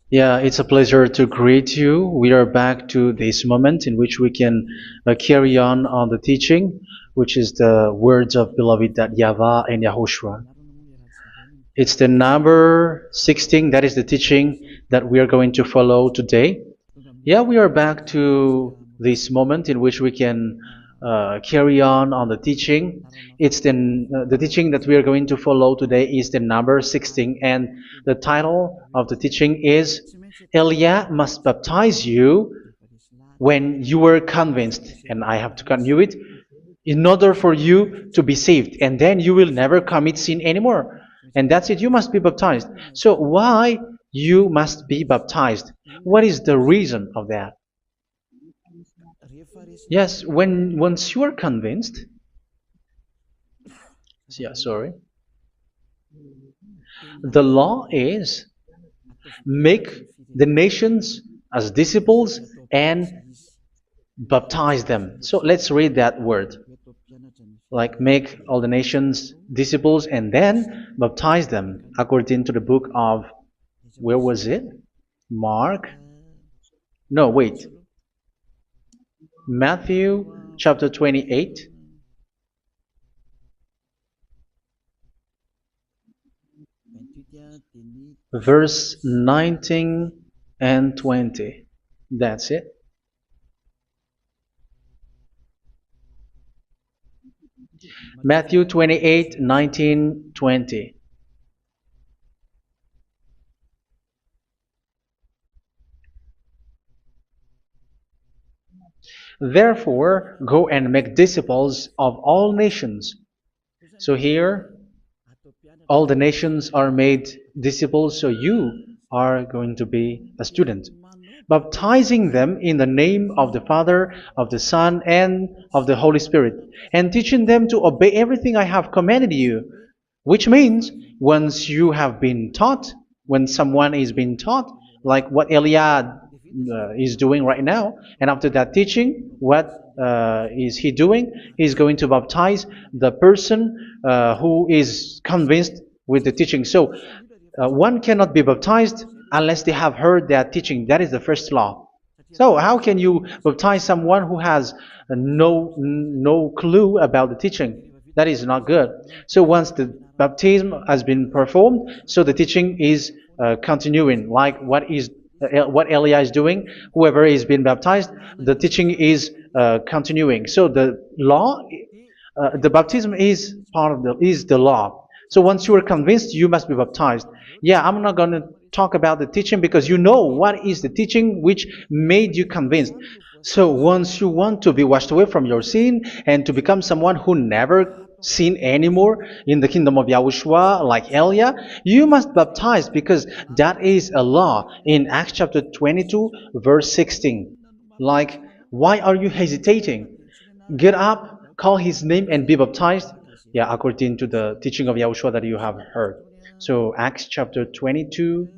Yeah, it's a pleasure to greet you. We are back to this moment in which we can carry on the teaching, which is the words of beloved that YAHVAH and YAHOSHUA. It's the number 16, that is the teaching that we are going to follow today. Yeah, we are back to this moment in which we can carry on the teaching. It's the teaching that we are going to follow today is the number 16, and the title of the teaching is Elia must baptize you when you were convinced, and I have to continue it, in order for you to be saved, and then you will never commit sin anymore. And that's it, you must be baptized. So why you must be baptized? What is the reason of that? Yes, when once you are convinced, yeah, sorry, the law is make the nations as disciples and baptize them. So let's read that word. Like make all the nations disciples and then baptize them according to the book of, where was it? Mark? No, wait. Matthew chapter 28. Verse 19 and 20. That's it. Matthew 28, 19, 20. Therefore, go and make disciples of all nations. So here, all the nations are made disciples, so you are going to be a student. Baptizing them in the name of the Father, of the Son, and of the Holy Spirit, and teaching them to obey everything I have commanded you. Which means, once you have been taught, when someone is being taught, like what Elia is doing right now, and after that teaching, what is he doing? He's going to baptize the person who is convinced with the teaching. So, one cannot be baptized unless they have heard that teaching. That is the first law. So how can you baptize someone who has no clue about the teaching? That is not good. So once the baptism has been performed, so the teaching is continuing, like what Elia is doing. Whoever is being baptized, the teaching is continuing. So the law, the baptism is part of the law. So once you are convinced, you must be baptized. Yeah, I'm not going to talk about the teaching because you know what is the teaching which made you convinced. So once you want to be washed away from your sin and to become someone who never sin anymore in the kingdom of Yahushua, like Elia, you must baptize because that is a law in Acts chapter 22, verse 16. Like, why are you hesitating? Get up, call his name, and be baptized. Yeah, according to the teaching of Yahushua that you have heard. So Acts chapter 22,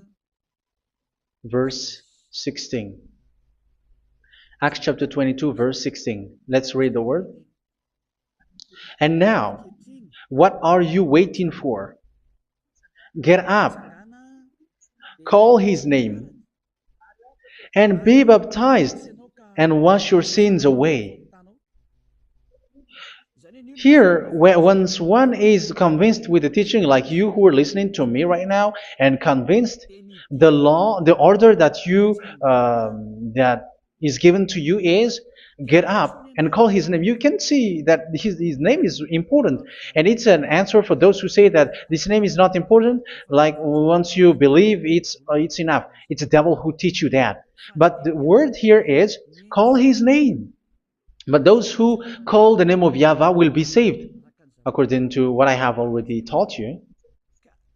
verse 16. Acts chapter 22, verse 16. Let's read the word. And now, what are you waiting for? Get up, call his name, and be baptized, and wash your sins away. Here, once one is convinced with the teaching, like you who are listening to me right now, and convinced, the law, the order that that is given to you is get up and call his name. You can see that his name is important, and it's an answer for those who say that this name is not important. Like once you believe, it's enough. It's the devil who teach you that. But the word here is call his name. But those who call the name of YAHVAH will be saved, according to what I have already taught you.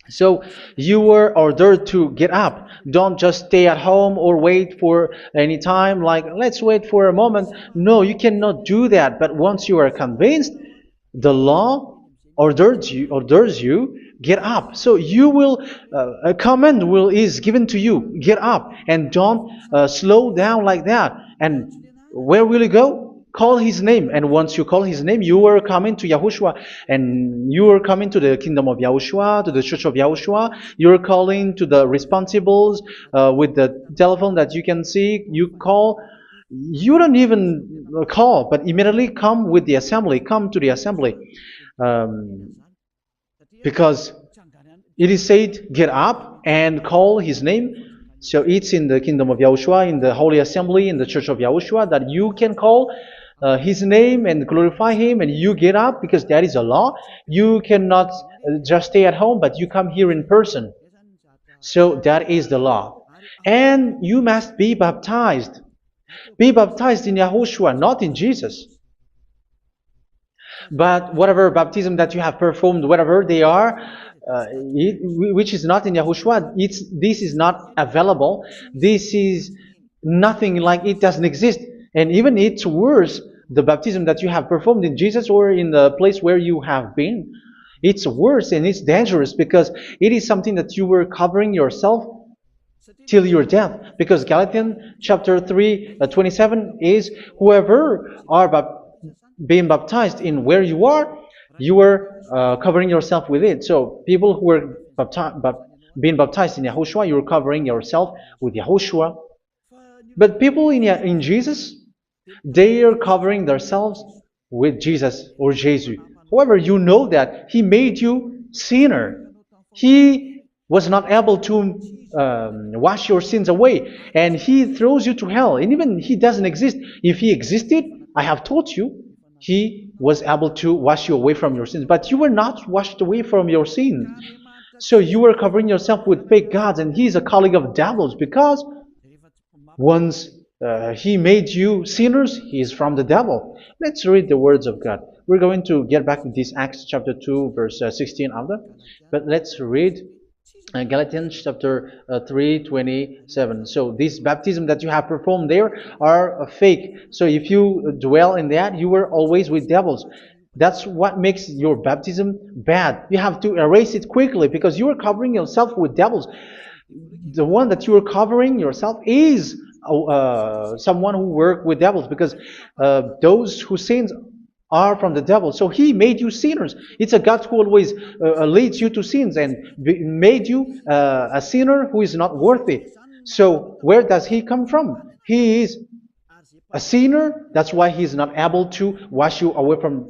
So you were ordered to get up. Don't just stay at home or wait for any time, like let's wait for a moment. No, you cannot do that. But once you are convinced, the law orders you get up. So you will a command is given to you, get up, and don't slow down like that. And where will you go? Call his name, and once you call his name, you are coming to Yahushua, and you are coming to the kingdom of Yahushua, to the church of Yahushua. You're calling to the responsibles with the telephone that you can see. You call. You don't even call, but immediately come with the assembly. Come to the assembly, um, because it is said, get up and call his name. So it's in the kingdom of Yahushua, in the holy assembly, in the church of Yahushua, that you can call his name and glorify him, and you get up, because that is a law. You cannot just stay at home, but you come here in person. So that is the law. And you must be baptized. Be baptized in Yahushua, not in Jesus. But whatever baptism that you have performed, whatever they are, which is not in Yahushua, this is not available. This is nothing, like it doesn't exist. And even it's worse, the baptism that you have performed in Jesus or in the place where you have been. It's worse and it's dangerous, because it is something that you were covering yourself till your death. Because Galatians chapter 3, 27 is, whoever are being baptized in where you are covering yourself with it. So people who are being baptized in Yahushua, you're covering yourself with Yahushua. But people in Jesus, they are covering themselves with Jesus or Jesus. However, you know that he made you sinner. He was not able to wash your sins away, and he throws you to hell. And even he doesn't exist. If he existed, I have told you, he was able to wash you away from your sins. But you were not washed away from your sins. So you were covering yourself with fake gods, and he's a colleague of devils, because once he made you sinners, he is from the devil. Let's read the words of God. We're going to get back to this Acts chapter 2, verse 16 after. But let's read Galatians chapter 3, 27. So this baptism that you have performed there are fake. So if you dwell in that, you were always with devils. That's what makes your baptism bad. You have to erase it quickly, because you are covering yourself with devils. The one that you are covering yourself is someone who works with devils, because those who sin are from the devil. So he made you sinners. It's a God who always leads you to sins, and made you a sinner who is not worthy. So where does he come from? He is a sinner. That's why he is not able to wash you away from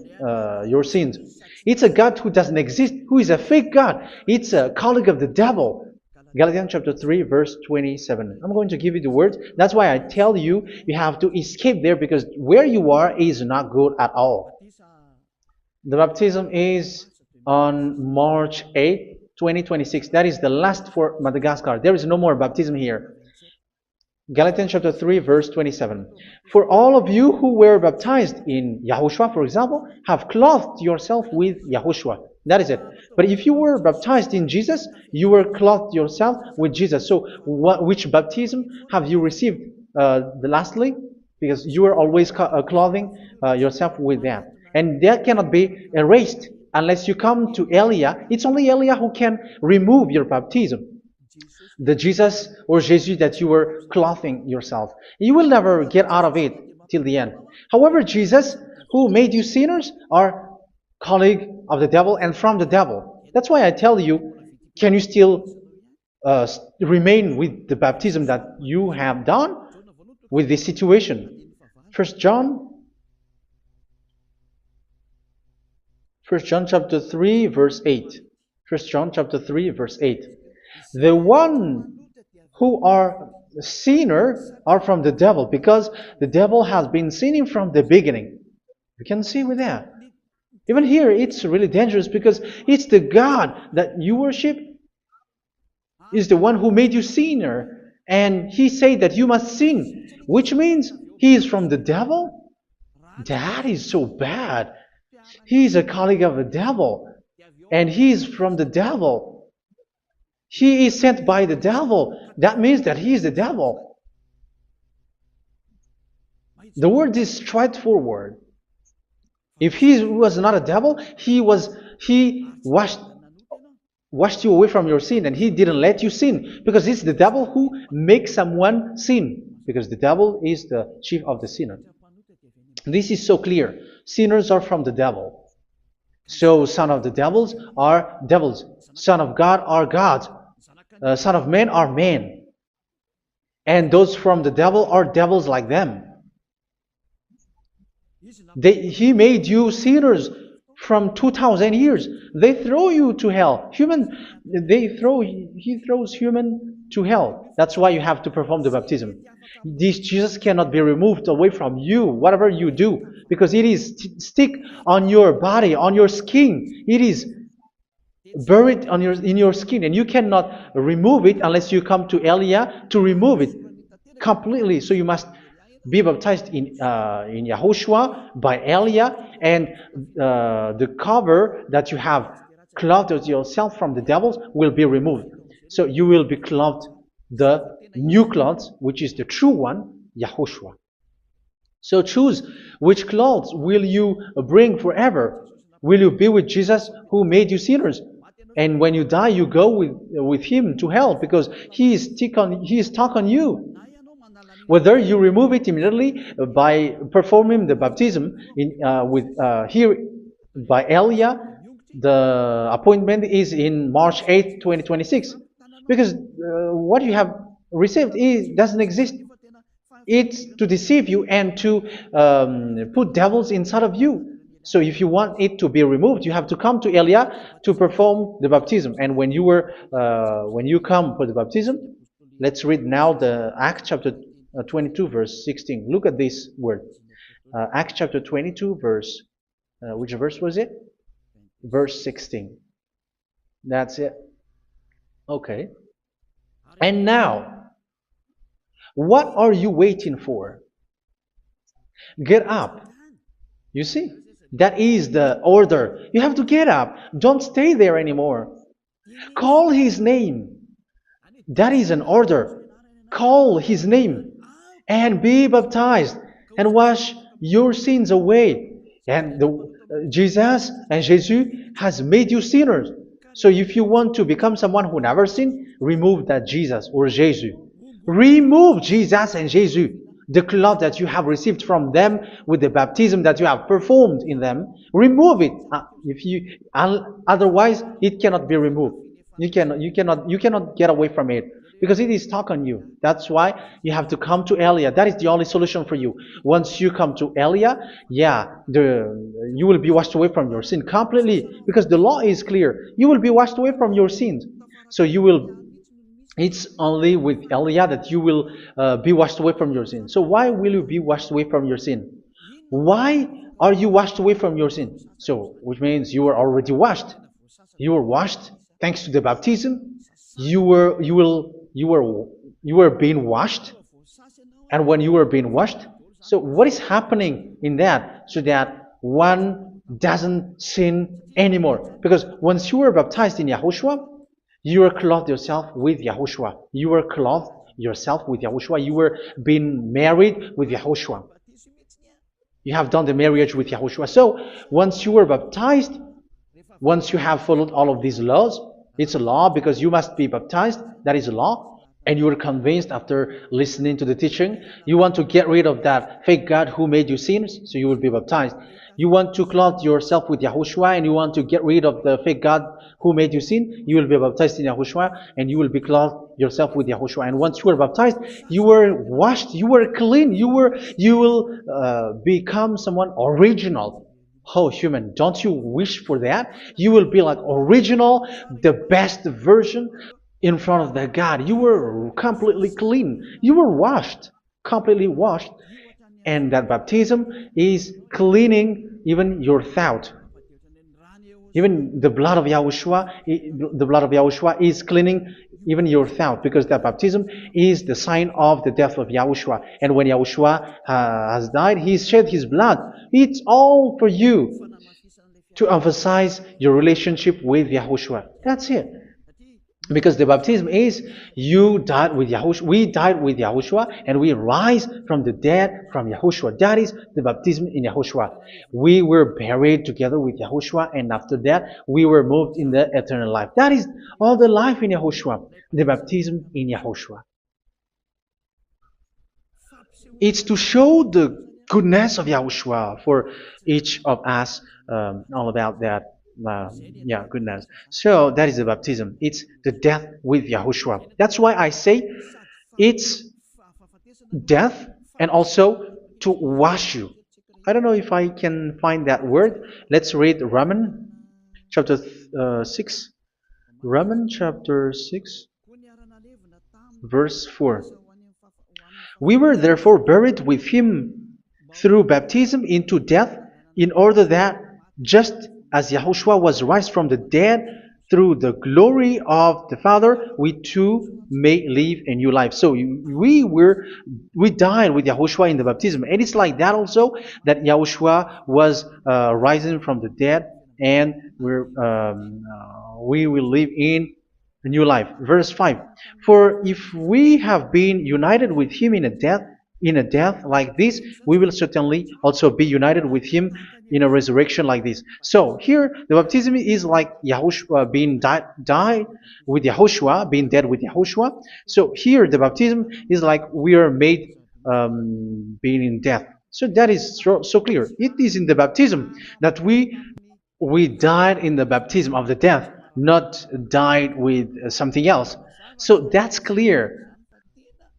your sins. It's a God who doesn't exist, who is a fake God. It's a colleague of the devil. Galatians chapter 3, verse 27. I'm going to give you the words. That's why I tell you, you have to escape there, because where you are is not good at all. The baptism is on March 8, 2026. That is the last for Madagascar. There is no more baptism here. Galatians chapter 3, verse 27. For all of you who were baptized in Yahushua, for example, have clothed yourself with Yahushua. That is it. But if you were baptized in Jesus, you were clothed yourself with Jesus. So which baptism have you received lastly? Because you are always clothing yourself with that. And that cannot be erased unless you come to Elia. It's only Elia who can remove your baptism. The Jesus or Jesus that you were clothing yourself. You will never get out of it till the end. However, Jesus, who made you sinners, are colleague of the devil and from the devil. That's why I tell you, can you still remain with the baptism that you have done with this situation? First John chapter 3, verse 8. First John chapter 3, verse 8. The one who are sinners are from the devil, because the devil has been sinning from the beginning. You can see with that. Even here, it's really dangerous, because it's the God that you worship is the one who made you sinner, and he said that you must sin, which means he is from the devil. That is so bad. He is a colleague of the devil, and he is from the devil. He is sent by the devil. That means that he is the devil. The word is straightforward. If he was not a devil, he washed you away from your sin, and he didn't let you sin, because it's the devil who makes someone sin, because the devil is the chief of the sinner. This is so clear. Sinners are from the devil. So son of the devils are devils. Son of God are gods. Son of men are men. And those from the devil are devils like them. He made you sinners from 2,000 years. They throw you to hell. He throws human to hell. That's why you have to perform the baptism. This Jesus cannot be removed away from you, whatever you do, because it is stick on your body, on your skin. It is buried in your skin, and you cannot remove it unless you come to Elia to remove it completely. So you must be baptized in Yahushua by Elia, and the cover that you have clothed yourself from the devils will be removed. So you will be clothed the new clothes, which is the true one, Yahushua. So choose which clothes will you bring forever. Will you be with Jesus who made you sinners? And when you die, you go with him to hell because he is stuck on you. Whether you remove it immediately by performing the baptism here by Elia, the appointment is in March 8, 2026. Because what you have received doesn't exist. It's to deceive you and to put devils inside of you. So if you want it to be removed, you have to come to Elia to perform the baptism. And when you come for the baptism, let's read now the Acts chapter 22 verse 16. Look at this word. Acts chapter 22 verse, which verse was it? Verse 16. That's it. Okay. And now, what are you waiting for? Get up. You see, that is the order. You have to get up. Don't stay there anymore. Call his name. That is an order. Call his name and be baptized and wash your sins away. And Jesus has made you sinners. So if you want to become someone who never sinned, remove that Jesus or Jesus. Remove Jesus and Jesus, the cloth that you have received from them with the baptism that you have performed in them. Remove it. Otherwise, it cannot be removed. You cannot get away from it because it is stuck on you. That's why you have to come to Elia. That is the only solution for you. Once you come to Elia, you will be washed away from your sin completely because the law is clear. You will be washed away from your sins. So it's only with Elia that you will be washed away from your sin. So why will you be washed away from your sin? Why are you washed away from your sin? So, which means you are already washed. You were washed thanks to the baptism. You were being washed, and when you were being washed, so what is happening in that? So that one doesn't sin anymore. Because once you were baptized in Yahushua, you were clothed yourself with Yahushua. You were clothed yourself with Yahushua. You were being married with Yahushua. You have done the marriage with Yahushua. So once you were baptized, once you have followed all of these laws, it's a law because you must be baptized. That is a law. And you are convinced after listening to the teaching, you want to get rid of that fake God who made you sinners, so you will be baptized. You want to clothe yourself with Yahushua and you want to get rid of the fake God who made you sin, you will be baptized in Yahushua and you will be clothed yourself with Yahushua. And once you are baptized, you were washed, you were clean, you will become someone original. Oh, human, don't you wish for that? You will be like original, the best version in front of that God. You were completely clean. You were washed, completely washed. And that baptism is cleaning even your thought. Even the blood of Yahushua is cleaning even your thought, because that baptism is the sign of the death of Yahushua. And when Yahushua has died, he shed his blood. It's all for you to emphasize your relationship with Yahushua. That's it. Because the baptism is you died with Yahushua, we died with Yahushua, and we rise from the dead from Yahushua. That is the baptism in Yahushua. We were buried together with Yahushua, and after that we were moved in the eternal life. That is all the life in Yahushua, the baptism in Yahushua. It's to show the goodness of Yahushua for each of us, all about that. Yeah, goodness. So that is the baptism. It's the death with Yahushua. That's why I say it's death and also to wash you. I don't know if I can find that word. Let's read Romans chapter 6. Romans chapter 6, verse 4. We were therefore buried with him through baptism into death, in order that, just as Yahushua was raised from the dead through the glory of the Father, we too may live a new life. So we died with Yahushua in the baptism, and it's like that also that Yahushua was rising from the dead, and we will live in a new life. Verse 5. For if we have been united with him in a death like this, we will certainly also be united with him in a resurrection like this. So here the baptism is like Yahushua being died with Yahushua, being dead with Yahushua. So here the baptism is like we are made being in death. So that is so clear. It is in the baptism that we died in the baptism of the death, not died with something else. So that's clear.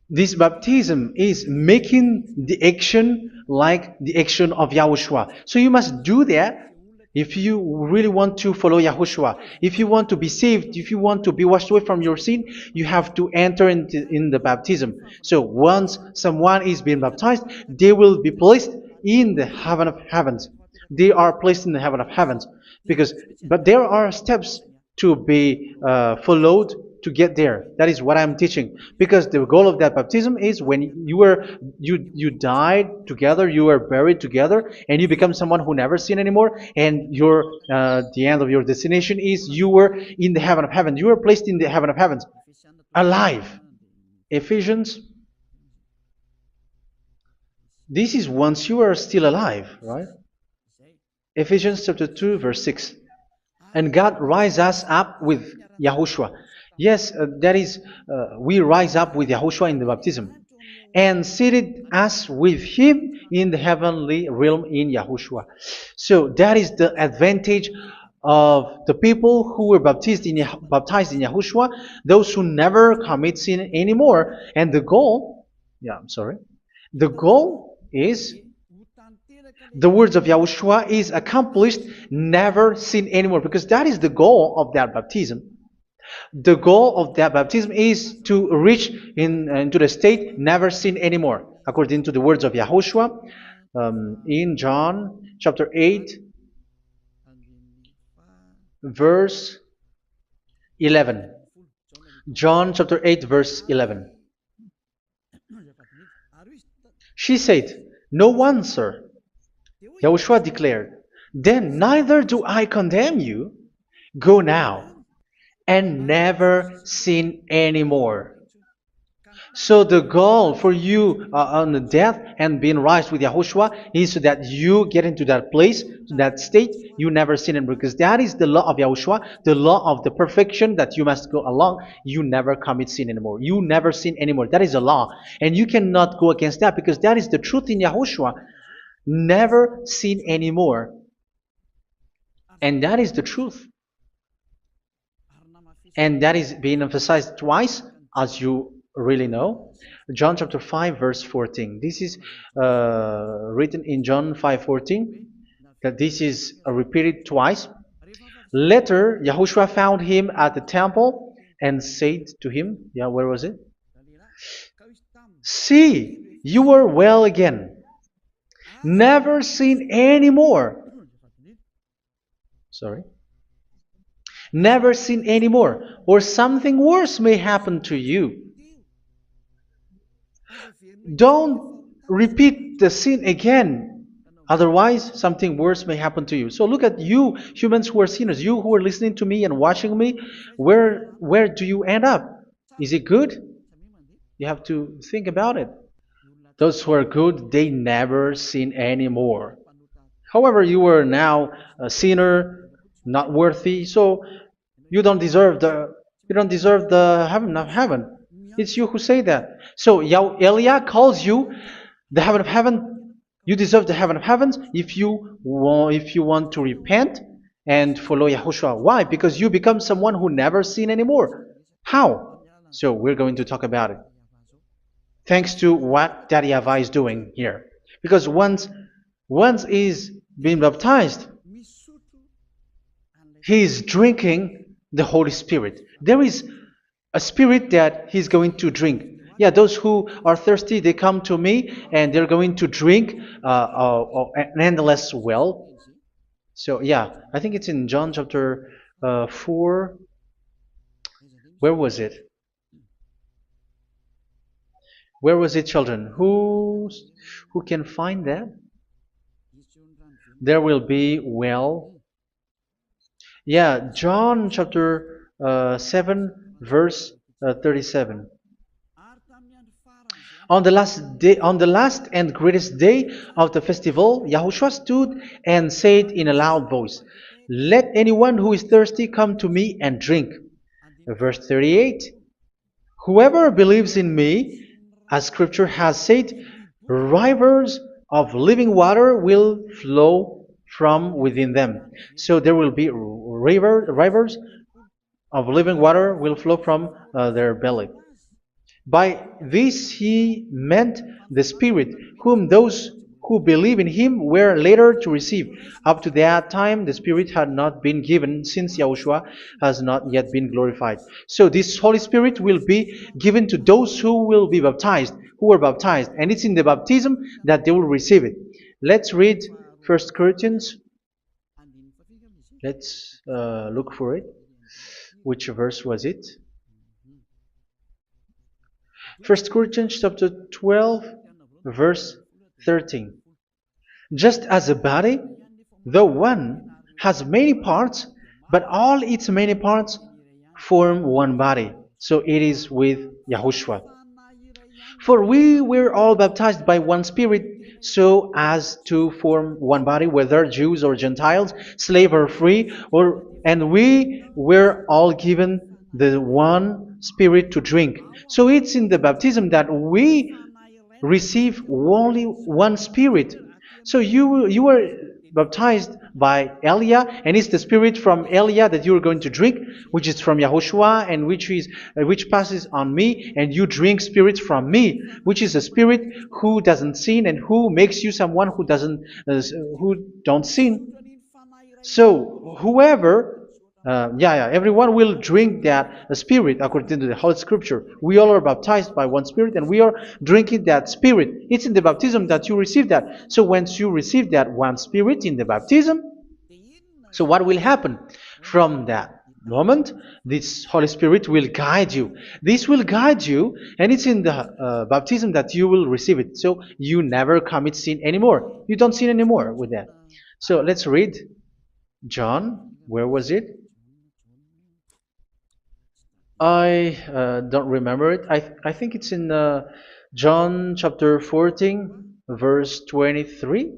This baptism is making the action like the action of Yahushua. So you must do that if you really want to follow Yahushua. If you want to be saved, if you want to be washed away from your sin, you have to enter in the baptism. So once someone is being baptized, they will be placed in the heaven of heavens. They are placed in the heaven of heavens, but there are steps to be followed to get there. That is what I'm teaching, because the goal of that baptism is when you died together, you were buried together, and you become someone who never sin anymore, and your the end of your destination is you were in the heaven of heaven. You were placed in the heaven of heavens, alive. Ephesians. This is once you are still alive, right? Ephesians chapter 2, verse 6. And God rise us up with Yahushua. Yes, that is, we rise up with Yahushua in the baptism. And seated us with him in the heavenly realm in Yahushua. So that is the advantage of the people who were baptized in Yahushua, those who never commit sin anymore. And the goal, the goal is the words of Yahushua is accomplished, never sin anymore, because that is the goal of that baptism. The goal of that baptism is to reach into the state never sin anymore, according to the words of Yahushua in John chapter 8, verse 11. John chapter 8, verse 11. She said, "No one, sir." Yahushua declared, "Then neither do I condemn you. Go now and never sin anymore." So the goal for you on the death and being raised with Yahushua is so that you get into that place, that state, you never sin anymore. Because that is the law of Yahushua, the law of the perfection that you must go along. You never commit sin anymore. You never sin anymore. That is a law. And you cannot go against that, because that is the truth in Yahushua. Never sin anymore. And that is the truth. And that is being emphasized twice, as you really know. John chapter 5, verse 14. This is written in John 5:14, that this is repeated twice. Later, Yahushua found him at the temple and said to him, where was it? "See, you are well again. Never sin anymore." Sorry. Never sin anymore, or something worse may happen to you. Don't repeat the sin again. Otherwise, something worse may happen to you. So look at you, humans who are sinners, you who are listening to me and watching me. Where do you end up? Is it good? You have to think about it. Those who are good, they never sin anymore. However, you are now a sinner, not worthy, so you don't deserve the heaven of heaven. It's you who say that. So Elia calls you the heaven of heaven You deserve the heaven of heavens if you want to repent and follow Yahushua. Why? Because you become someone who never sin anymore. How? So we're going to talk about it. Thanks to what Daddy YAHVAH is doing here. Because once he's been baptized, he is drinking the Holy Spirit. There is a spirit that he's going to drink. Yeah, those who are thirsty, they come to me and they're going to drink an endless well. So, yeah, I think it's in John chapter 4. Where was it? Where was it, children? Who can find that? There will be well. Yeah, John chapter 7, verse 37. On the last and greatest day of the festival, Yahushua stood and said in a loud voice, "Let anyone who is thirsty come to me and drink." Verse 38. Whoever believes in me, as scripture has said, rivers of living water will flow from within them. So there will be rivers of living water will flow from their belly. By this he meant the Spirit, whom those who believe in him were later to receive. Up to that time, the Spirit had not been given, since Yahushua has not yet been glorified. So this Holy Spirit will be given to those who will be baptized, who were baptized, and it's in the baptism that they will receive it. Let's read 1 Corinthians. Let's look for it. Which verse was it? 1 Corinthians chapter 12, verse 13. Just as a body, though one, has many parts, but all its many parts form one body. So it is with Yahushua. For we were all baptized by one Spirit, so as to form one body, whether Jews or Gentiles, slave or free, and we were all given the one Spirit to drink. So it's in the baptism that we receive only one Spirit. So you were baptized by Elia, and it's the Spirit from Elia that you are going to drink, which is from Yahushua, and which passes on me, and you drink Spirit from me, which is a Spirit who doesn't sin and who makes you someone who don't sin. So whoever everyone will drink that Spirit according to the Holy Scripture. We all are baptized by one Spirit, and we are drinking that Spirit. It's in the baptism that you receive that. So once you receive that one Spirit in the baptism, so what will happen from that moment? This Holy Spirit will guide you. This will guide you, and it's in the baptism that you will receive it. So you never commit sin anymore. You don't sin anymore with that. So let's read John. Where was it? I don't remember it. I think it's in John chapter 14, verse 23.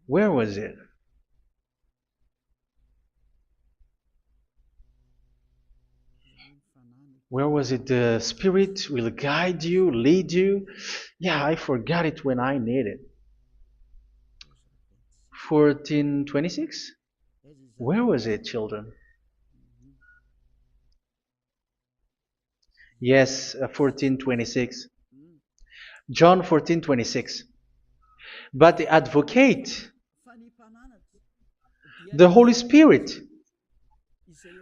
Where was it? Where was it? The Spirit will guide you, lead you. Yeah, I forgot it when I need it. 14:26? Where was it, children? Yes, 14:26. John 14:26. But the advocate, the Holy Spirit,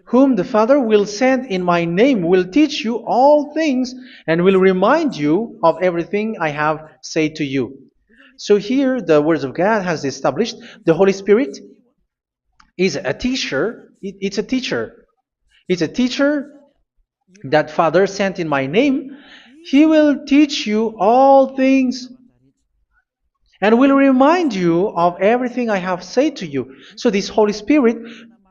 whom the Father will send in my name, will teach you all things and will remind you of everything I have said to you. So here the words of God has established the Holy Spirit is a teacher. It's a teacher. It's a teacher that Father sent in my name. He will teach you all things and will remind you of everything I have said to you. So this Holy Spirit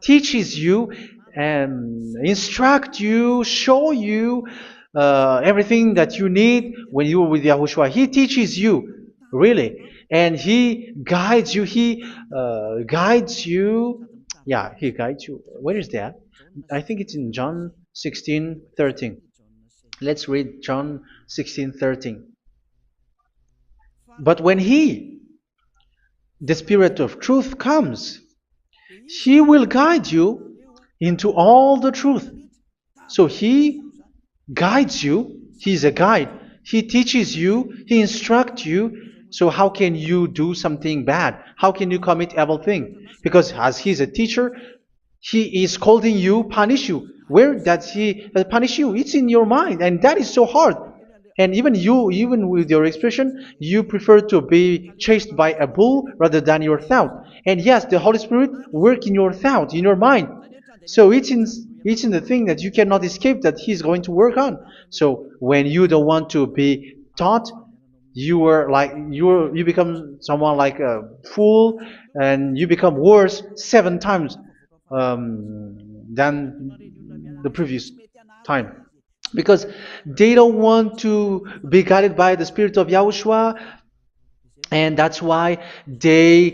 teaches you and instruct you, show you everything that you need when you are with Yahushua. He teaches you, really, and He guides you. He guides you. Yeah, He guides you. Where is that? I think it's in John 16:13. Let's read John 16:13. But when He, the Spirit of truth, comes, He will guide you into all the truth. So He guides you. He's a guide. He teaches you. He instructs you. So how can you do something bad? How can you commit evil thing? Because as He's a teacher, He is scolding you, punish you. Where does He punish you? It's in your mind, and that is so hard. And even you, even with your expression, you prefer to be chased by a bull rather than your thought. And yes, the Holy Spirit work in your thought, in your mind. So it's in the thing that you cannot escape that He's going to work on. So when you don't want to be taught, you become someone like a fool, and you become worse 7 times than the previous time, because they don't want to be guided by the Spirit of Yahushua, and that's why they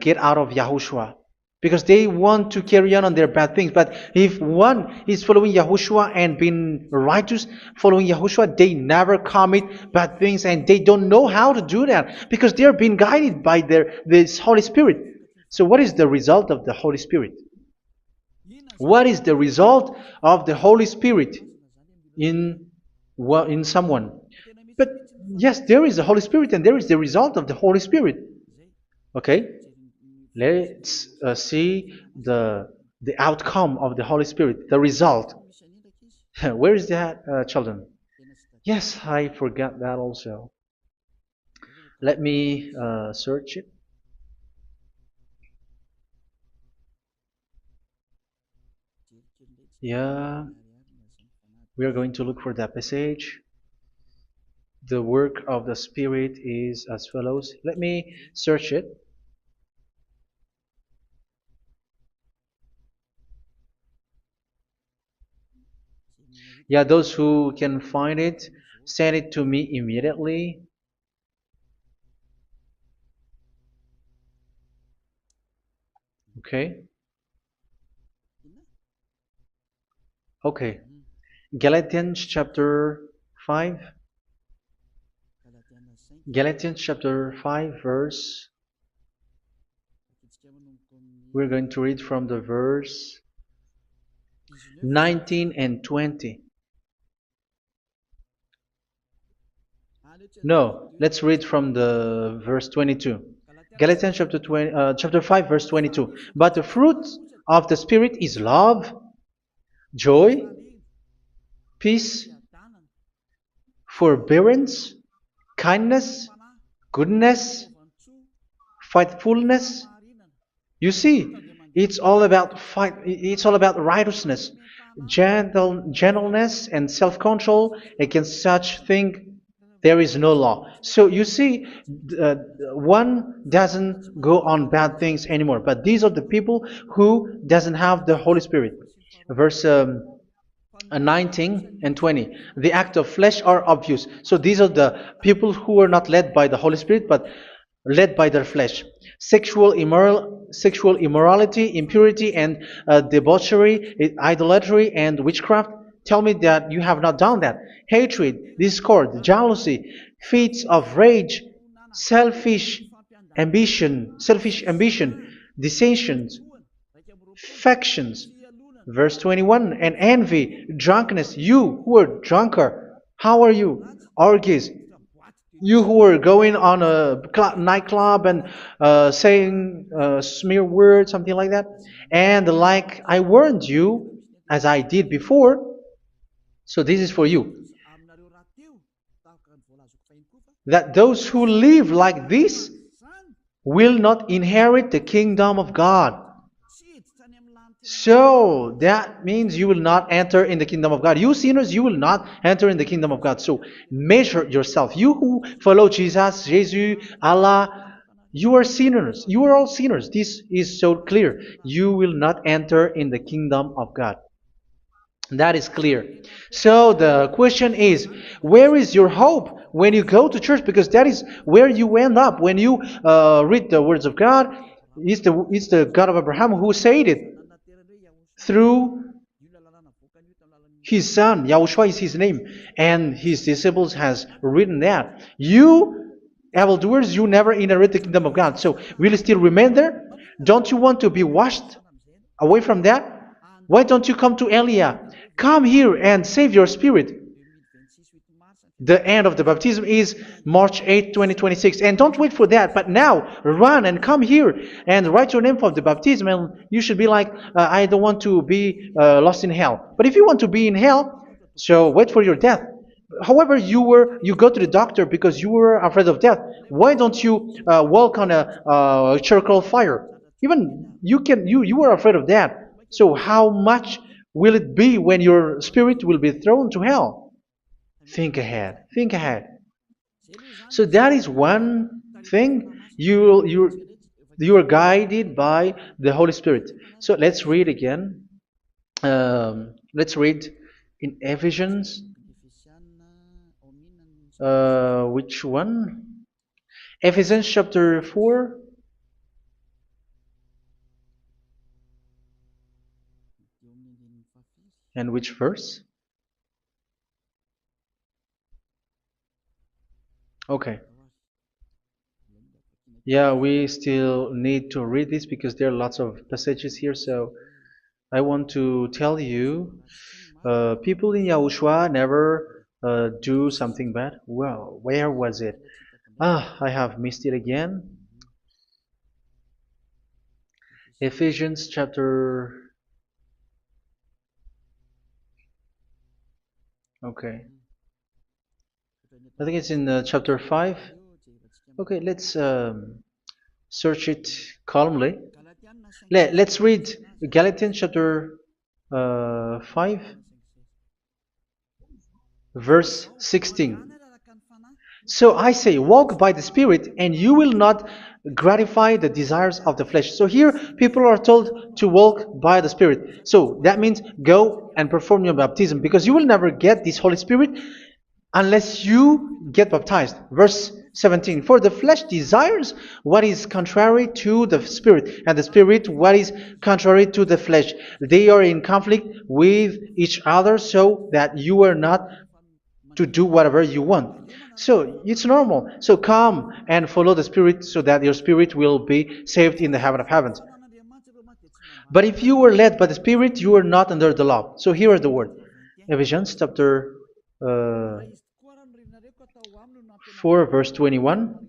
get out of Yahushua, because they want to carry on their bad things. But if one is following Yahushua and being righteous, following Yahushua, they never commit bad things, and they don't know how to do that because they are being guided by this Holy Spirit. So what is the result of the Holy Spirit? What is the result of the Holy Spirit in someone? But yes, there is the Holy Spirit, and there is the result of the Holy Spirit. Okay, let's see the outcome of the Holy Spirit, the result. Where is that, children? Yes, I forgot that also. Let me search it. Yeah, we are going to look for that passage. The work of the Spirit is as follows. Let me search it. Yeah, those who can find it, send it to me immediately. Okay. Okay. Galatians chapter 5. Galatians chapter 5 verse. We're going to read from the verse 19 and 20. No, let's read from the verse 22. Galatians chapter 5 verse 22. But the fruit of the Spirit is love, joy, peace, forbearance, kindness, goodness, faithfulness. You see, it's all about it's all about righteousness, gentleness, and self-control. Against such thing, there is no law. So you see, one doesn't go on bad things anymore. But these are the people who doesn't have the Holy Spirit. Verse 19 and 20. The act of flesh are obvious. So these are the people who are not led by the Holy Spirit, but led by their flesh. Sexual immorality, impurity, and debauchery, idolatry, and witchcraft. Tell me that you have not done that. Hatred, discord, jealousy, fits of rage, selfish ambition, dissensions, factions. Verse 21, and envy, drunkenness. You who are drunkard, how are you? Orgies. You who are going on a nightclub and saying smear words, something like that. And like I warned you, as I did before, so this is for you. That those who live like this will not inherit the kingdom of God. So that means you will not enter in the kingdom of God. You sinners, you will not enter in the kingdom of God. So measure yourself. You who follow Jesus, Allah, you are sinners. You are all sinners. This is so clear. You will not enter in the kingdom of God. That is clear. So the question is, where is your hope when you go to church? Because that is where you end up. When you read the words of God, it's the God of Abraham who said it. Through His son, Yahushua is his name, and his disciples has written that. You, evildoers, you never inherit the kingdom of God. So will you still remain there? Don't you want to be washed away from that? Why don't you come to Elia? Come here and save your spirit. The end of the baptism is March 8th, 2026. And don't wait for that, but now run and come here and write your name for the baptism. And you should be like, I don't want to be lost in hell. But if you want to be in hell, so wait for your death. However, you go to the doctor because you were afraid of death. Why don't you walk on a charcoal fire? Even you were afraid of that. So how much will it be when your spirit will be thrown to hell? Think ahead. Think ahead. So that is one thing. You are guided by the Holy Spirit. So let's read again. Let's read in Ephesians. Which one? Ephesians chapter 4. And which verse? Okay. Yeah, we still need to read this because there are lots of passages here. So I want to tell you, people in Yahushua never do something bad. Well, where was it? I have missed it again. Ephesians chapter. Okay. I think it's in chapter 5. Okay, let's search it calmly. Let's read Galatians chapter 5, verse 16. So I say, walk by the Spirit, and you will not gratify the desires of the flesh. So here, people are told to walk by the Spirit. So that means go and perform your baptism, because you will never get this Holy Spirit unless you get baptized. Verse 17. For the flesh desires what is contrary to the Spirit, and the Spirit what is contrary to the flesh. They are in conflict with each other, so that you are not to do whatever you want. So it's normal. So come and follow the Spirit so that your spirit will be saved in the heaven of heavens. But if you were led by the Spirit, you are not under the law. So here are the word. Ephesians chapter 4 verse 21.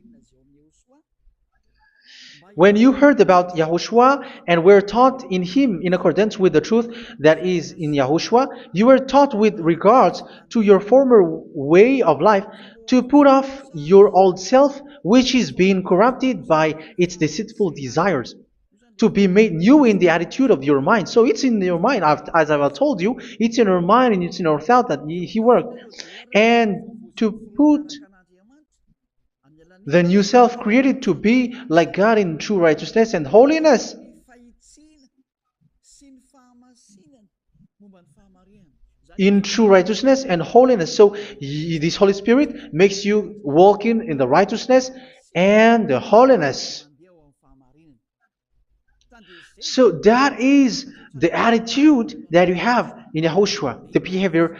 When you heard about Yahushua and were taught in him in accordance with the truth that is in Yahushua, you were taught with regards to your former way of life to put off your old self, which is being corrupted by its deceitful desires, to be made new in the attitude of your mind. So it's in your mind, as I've told you, it's in your mind and it's in your thought that he worked. And to put the new self created to be like God in true righteousness and holiness. In true righteousness and holiness. So this Holy Spirit makes you walking in the righteousness and the holiness. So that is the attitude that you have in Yahushua, the behavior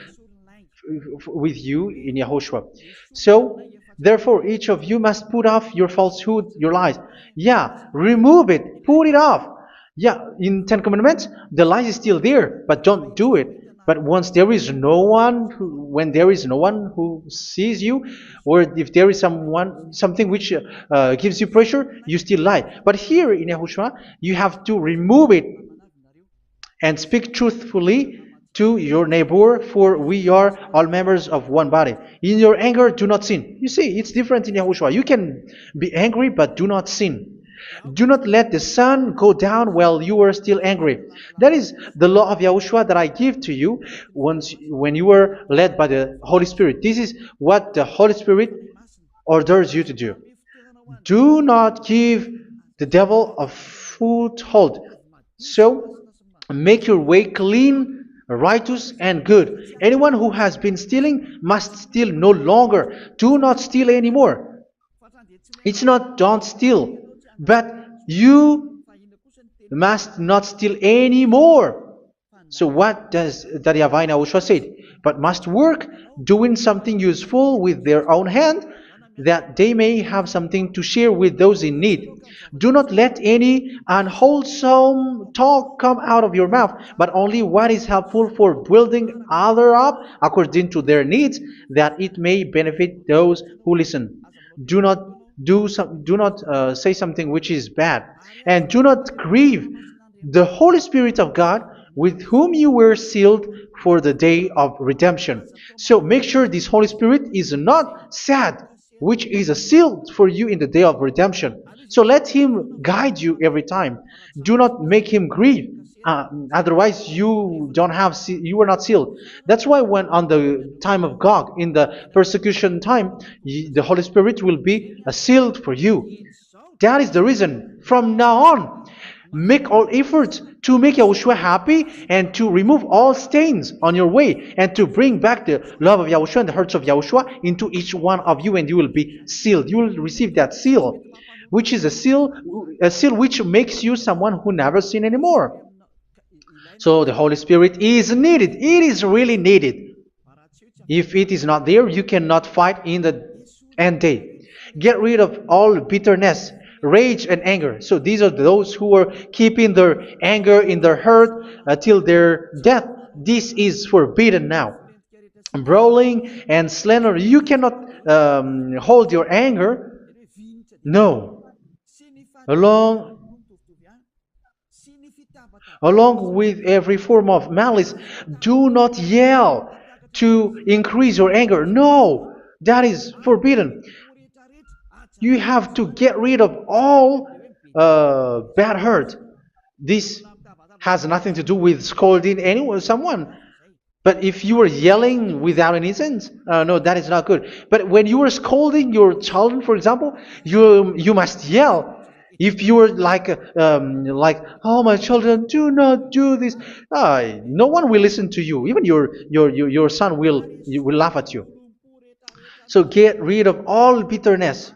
with you in Yahushua. So therefore, each of you must put off your falsehood, your lies. Yeah, remove it, put it off. Yeah, in Ten Commandments, the lie is still there, but don't do it. But once there is no one, when there is no one who sees you, or if there is something which gives you pressure, you still lie. But here in Yahushua, you have to remove it and speak truthfully to your neighbor, for we are all members of one body. In your anger, do not sin. You see, it's different in Yahushua. You can be angry, but do not sin. Do not let the sun go down while you are still angry. That is the law of Yahushua that I give to you when you were led by the Holy Spirit. This is what the Holy Spirit orders you to do. Do not give the devil a foothold. So, make your way clean, righteous, and good. Anyone who has been stealing must steal no longer. Do not steal anymore. It's not don't steal, but you must not steal anymore. So what does the Yahweh Yahushua say? But must work doing something useful with their own hand, that they may have something to share with those in need. Do not let any unwholesome talk come out of your mouth, but only what is helpful for building other up according to their needs, that it may benefit those who listen. Do not do not say something which is bad, and do not grieve the Holy Spirit of God, with whom you were sealed for the day of redemption. So make sure this Holy Spirit is not sad, which is a seal for you in the day of redemption. So let Him guide you every time. Do not make Him grieve. Otherwise, you don't have you are not sealed. That's why when on the time of God, in the persecution time, the Holy Spirit will be sealed for you. That is the reason. From now on, make all efforts to make Yahushua happy and to remove all stains on your way and to bring back the love of Yahushua and the hearts of Yahushua into each one of you, and you will be sealed. You will receive that seal, which is a seal which makes you someone who never sin anymore. So the Holy Spirit is needed. It is really needed. If it is not there, you cannot fight in the end day. Get rid of all bitterness, rage, and anger. So these are those who are keeping their anger in their heart till their death. This is forbidden now. Brawling and slander. You cannot hold your anger. No. Along Along with every form of malice, do not yell to increase your anger. No, that is forbidden. You have to get rid of all bad hurt. This has nothing to do with scolding anyone, someone. But if you are yelling without any sense, no, that is not good. But when you are scolding your children, for example, you must yell. If you are like, oh my children, do not do this, no one will listen to you. Even your son will laugh at you. So get rid of all bitterness.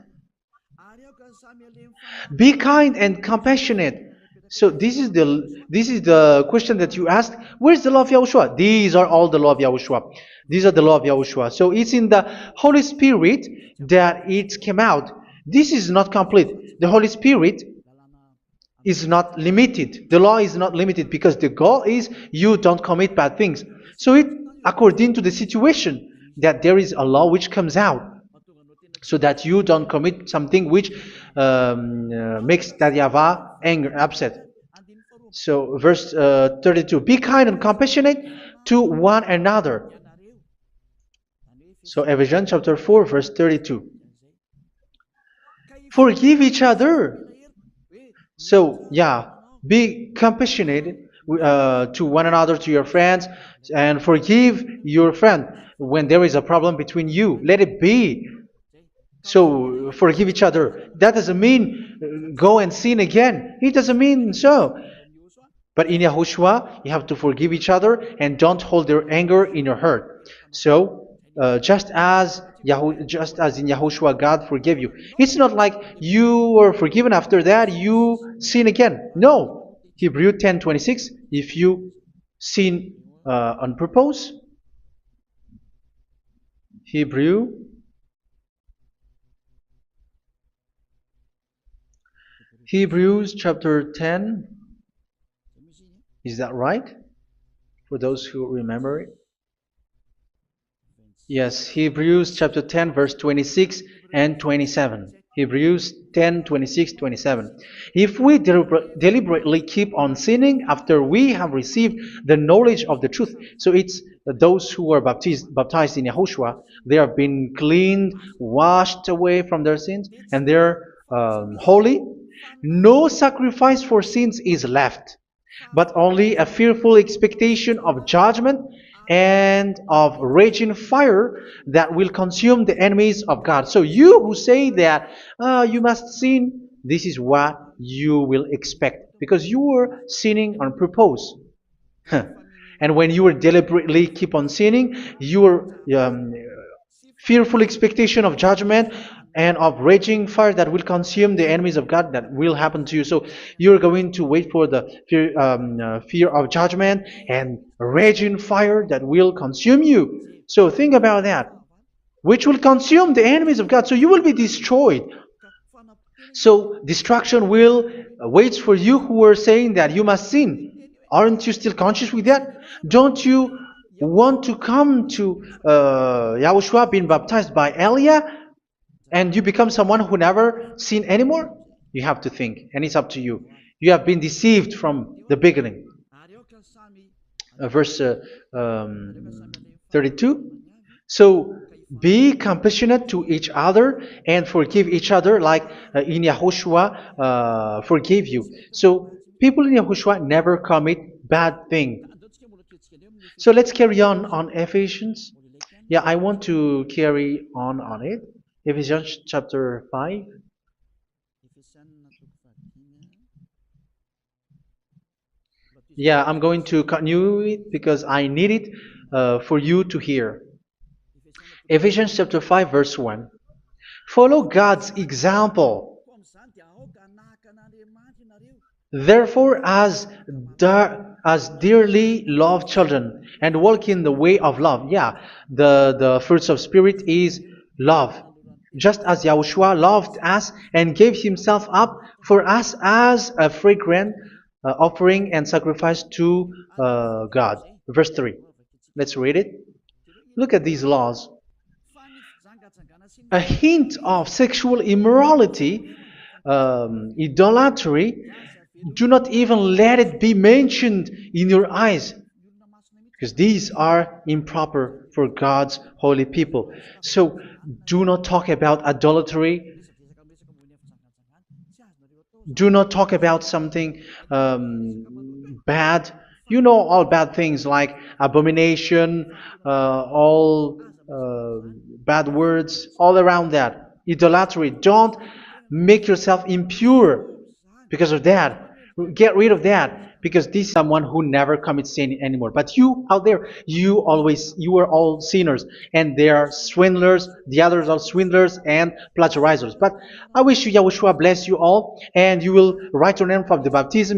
Be kind and compassionate. So this is the question that you asked. Where's the law of Yahushua? These are all the law of Yahushua. These are the law of Yahushua. So it's in the Holy Spirit that it came out. This is not complete. The Holy Spirit is not limited. The law is not limited because the goal is you don't commit bad things. So it according to the situation that there is a law which comes out, so that you don't commit something which makes that YAHVAH anger, upset. So verse 32, be kind and compassionate to one another. So Ephesians chapter 4 verse 32. Forgive each other. So yeah, be compassionate to one another, to your friends, and forgive your friend when there is a problem between you. Let it be. So forgive each other. That doesn't mean go and sin again. It doesn't mean so. But in Yahushua, you have to forgive each other and don't hold their anger in your heart. So just as in Yahushua, God forgave you. It's not like you were forgiven after that you sin again. No. Hebrew 10:26. If you sin on purpose, Hebrews chapter 10. Is that right? For those who remember it? Yes, Hebrews chapter 10 verse 26 and 27. Hebrews 10, 26, 27. If we deliberately keep on sinning after we have received the knowledge of the truth, so it's those who are baptized in Yahushua, they have been cleaned, washed away from their sins, and they're holy. No sacrifice for sins is left, but only a fearful expectation of judgment and of raging fire that will consume the enemies of God. So you who say that you must sin, this is what you will expect, because you were sinning on purpose. And when you will deliberately keep on sinning, your fearful expectation of judgment and of raging fire that will consume the enemies of God that will happen to you. So you're going to wait for the fear of judgment and raging fire that will consume you. So think about that, which will consume the enemies of God. So you will be destroyed. So destruction will waits for you who are saying that you must sin. Aren't you still conscious with that? Don't you want to come to Yahushua being baptized by Elia and you become someone who never sin anymore? You have to think, and it's up to you. You have been deceived from the beginning. Verse 32. So be compassionate to each other and forgive each other like in Yahushua forgave you. So people in Yahushua never commit bad thing. So let's carry on Ephesians. Yeah, I want to carry on it. Ephesians chapter 5. Yeah, I'm going to continue it because I need it for you to hear. Ephesians chapter 5 verse 1. Follow God's example. Therefore, as dearly loved children, and walk in the way of love. Yeah, the fruits of spirit is love. Just as Yahushua loved us and gave himself up for us as a fragrant offering and sacrifice to God. Verse 3. Let's read it. Look at these laws. A hint of sexual immorality, idolatry, do not even let it be mentioned in your eyes, because these are improper for God's holy people. So do not talk about idolatry. Do not talk about something bad. You know all bad things like abomination, all bad words, all around that. Idolatry. Don't make yourself impure because of that. Get rid of that because this is someone who never commits sin anymore. But you out there, you are all sinners, and they are swindlers. The others are swindlers and plagiarizers. But I wish you, Yahushua, bless you all, and you will return from the baptism.